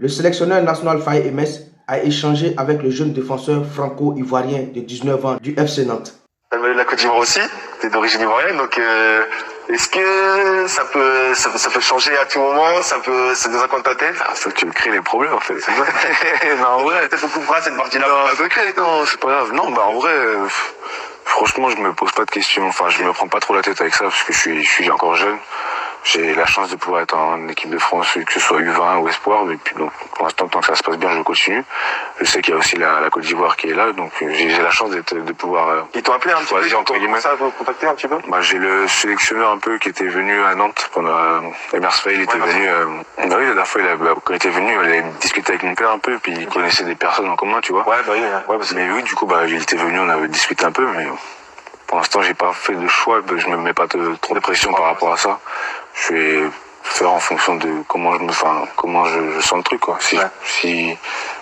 Le sélectionneur national Faye Hermès a échangé avec le jeune défenseur franco-ivoirien de 19 ans du FC Nantes. La Côte d'Ivoire aussi, t'es d'origine ivoirienne, donc est-ce que ça peut changer à tout moment, c'est dans un coin de ta tête? Ça, tu crées les problèmes en fait. Non, en vrai, peut-être beaucoup de cette partie-là. Non, c'est pas grave. Non, bah en vrai, franchement, je me pose pas de questions. Enfin, je me prends pas trop la tête avec ça parce que je suis encore jeune. J'ai la chance de pouvoir être en équipe de France, que ce soit U20 ou Espoir. Et puis donc, pour l'instant, tant que ça se passe bien, je continue. Je sais qu'il y a aussi la Côte d'Ivoire qui est là, donc j'ai la chance de pouvoir. Ils t'ont appelé un petit peu, entre guillemets. Ça vous contacter un petit peu? Bah, j'ai le sélectionneur un peu qui était venu à Nantes pendant Hermès Faye, il était venu. Bah oui, la dernière fois, quand il était venu, il avait discuté avec mon père un peu, puis il connaissait des personnes en commun, tu vois. Ouais, bah oui. Ouais, parce que... Mais oui, du coup, bah, il était venu, on avait discuté un peu, mais pour l'instant, j'ai pas fait de choix, je me mets pas trop de pression par rapport à ça. Je vais faire en fonction de comment je sens le truc, quoi. Si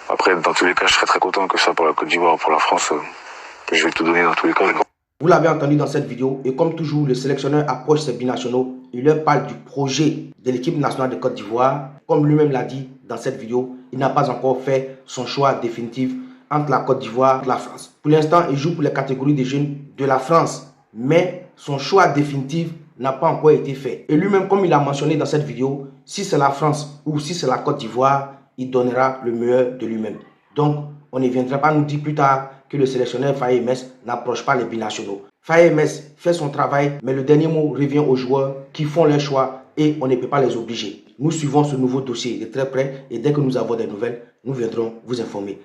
après, dans tous les cas, je serais très content que ce soit pour la Côte d'Ivoire ou pour la France. Je vais tout donner dans tous les cas. Vous l'avez entendu dans cette vidéo et comme toujours, le sélectionneur approche ses binationaux. Il leur parle du projet de l'équipe nationale de Côte d'Ivoire. Comme lui-même l'a dit dans cette vidéo, il n'a pas encore fait son choix définitif entre la Côte d'Ivoire et la France. Pour l'instant, il joue pour les catégories des jeunes de la France. Mais son choix définitif n'a pas encore été fait. Et lui-même, comme il a mentionné dans cette vidéo, si c'est la France ou si c'est la Côte d'Ivoire, il donnera le meilleur de lui-même. Donc, on ne viendra pas nous dire plus tard que le sélectionneur Faye Hermès n'approche pas les binationaux. Faye Hermès fait son travail, mais le dernier mot revient aux joueurs qui font leur choix et on ne peut pas les obliger. Nous suivons ce nouveau dossier de très près et dès que nous avons des nouvelles, nous viendrons vous informer.